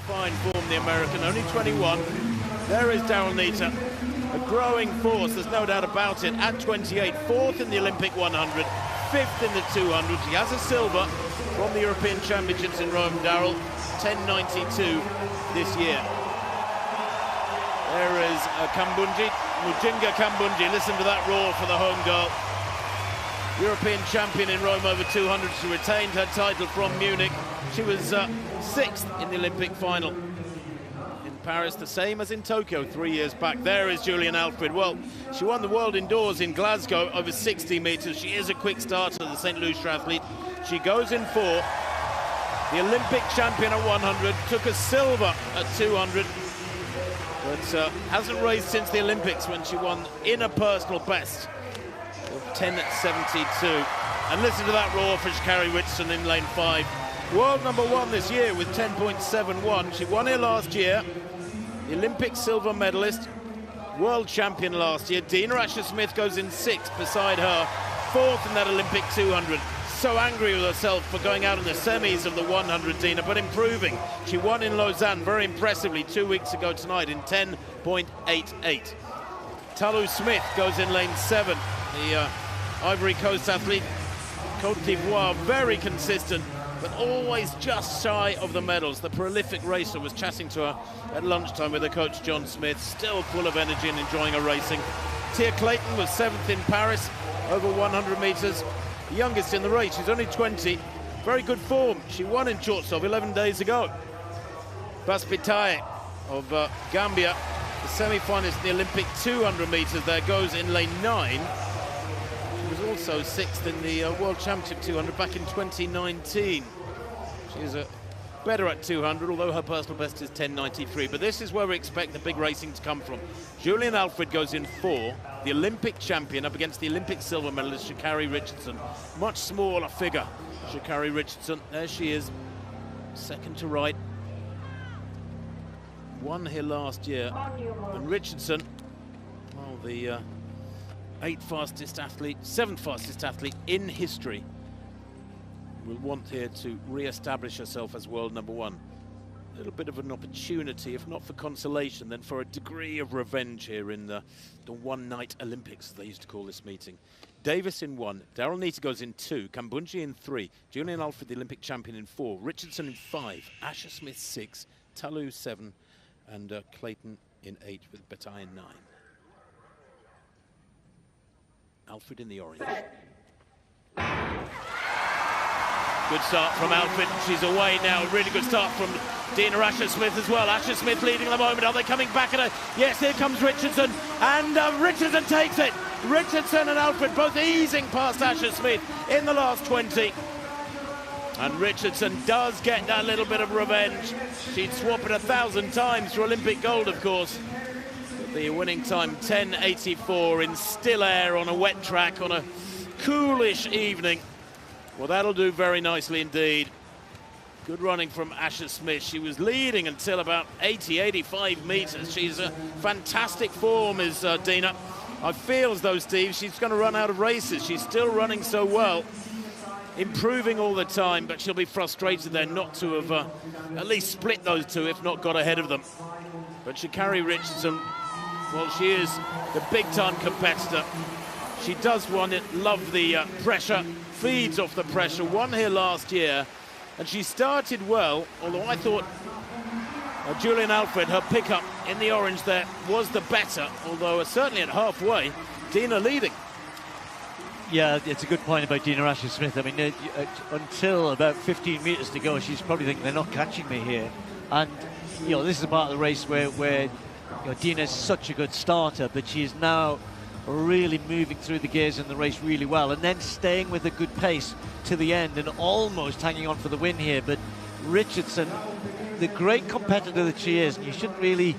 Fine form, the American, only 21. There is Daryl Neita, a growing force, there's no doubt about it, at 28, fourth in the Olympic 100, fifth in the 200. He has a silver from the European Championships in Rome, Daryl, 10.92 this year. There is Kambunji, Mujinga Kambunji, listen to that roar for the home girl. European champion in Rome over 200, she retained her title from Munich. She was sixth in the Olympic final in Paris, the same as in Tokyo 3 years back. There is Julian Alfred. Well, she won the world indoors in Glasgow over 60 meters. She is a quick starter, the St. Lucia athlete. She goes in four. The Olympic champion at 100, took a silver at 200, but hasn't raced since the Olympics when she won in a personal best of 10.72. And listen to that roar for Sha'Carri Richardson in lane 5. World number 1 this year with 10.71. She won here last year. The Olympic silver medalist, world champion last year. Dina Asher-Smith goes in 6th beside her, 4th in that Olympic 200. So angry with herself for going out in the semis of the 100, Dina, but improving. She won in Lausanne very impressively 2 weeks ago tonight in 10.88. Talu Smith goes in lane 7. The Ivory Coast athlete, Côte d'Ivoire, very consistent, but always just shy of the medals. The prolific racer was chatting to her at lunchtime with her coach, John Smith, still full of energy and enjoying her racing. Tia Clayton was 7th in Paris, over 100 meters. The youngest in the race, she's only 20, very good form. She won in Chortsov 11 days ago. Baspitaye of Gambia, the semi-finalist in the Olympic 200 meters, there goes in lane 9. She was also 6th in the World Championship 200 back in 2019. She's better at 200, although her personal best is 10.93. But this is where we expect the big racing to come from. Julian Alfred goes in 4, the Olympic champion up against the Olympic silver medalist Sha'Carri Richardson. Much smaller figure, Sha'Carri Richardson. There she is, second to right. Won here last year. And Richardson, well, the 7th fastest athlete in history, will want here to re-establish herself as world number 1. A little bit of an opportunity, if not for consolation, then for a degree of revenge here in the one-night Olympics, as they used to call this meeting. Davis in 1, Daryl Neita goes in 2, Kambunji in 3, Julian Alfred, the Olympic champion, in 4, Richardson in 5, Asher-Smith 6, Talu 7, and Clayton in 8 with Bataille in 9. Alfred in the orange. Good start from Alfred. She's away now. Really good start from Dina Asher-Smith as well. Asher-Smith leading at the moment. Are they coming back at her? Yes, here comes Richardson. And Richardson takes it. Richardson and Alfred both easing past Asher-Smith in the last 20. And Richardson does get that little bit of revenge. She'd swap it 1,000 times for Olympic gold, of course. But the winning time, 10.84 in still air on a wet track on a coolish evening. Well, that'll do very nicely indeed. Good running from Asher-Smith. She was leading until about 80, 85 meters. She's a fantastic form, is Dina. I feel as though, Steve, she's going to run out of races. She's still running so well, improving all the time, but she'll be frustrated then not to have at least split those two, if not got ahead of them. But Sha'Carri Richardson, well, she is the big-time competitor. She does want it, love the pressure, feeds off the pressure, won here last year, and she started well, although I thought Julian Alfred, her pickup in the orange there, was the better, although certainly at halfway, Dina leading. Yeah, it's a good point about Dina Asher-Smith. I mean, until about 15 meters to go, she's probably thinking, they're not catching me here. And, you know, this is a part of the race where you know, Dina's such a good starter, but she is now really moving through the gears in the race really well, and then staying with a good pace to the end and almost hanging on for the win here. But Richardson, the great competitor that she is, and you shouldn't really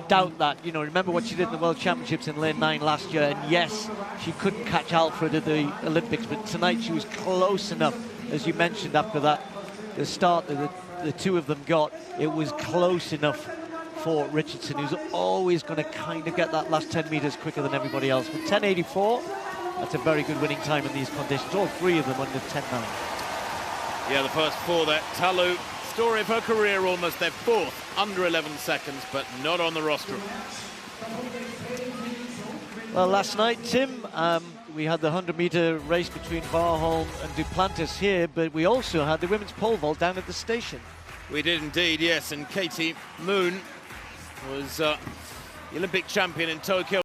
doubt that. You know, remember what she did in the World Championships in lane 9 last year, and yes, she couldn't catch Alfred at the Olympics, but tonight she was close enough, as you mentioned, after that, the start that the two of them got, it was close enough for Richardson, who's always going to kind of get that last 10 meters quicker than everybody else. With 10.84, that's a very good winning time in these conditions. All three of them under 10.9. Yeah, the first four there. Talu Story of her career, almost their fourth, under 11 seconds, but not on the rostrum. Well, last night, Tim, we had the 100-metre race between Varholm and Duplantis here, but we also had the women's pole vault down at the station. We did indeed, yes, and Katie Moon was the Olympic champion in Tokyo.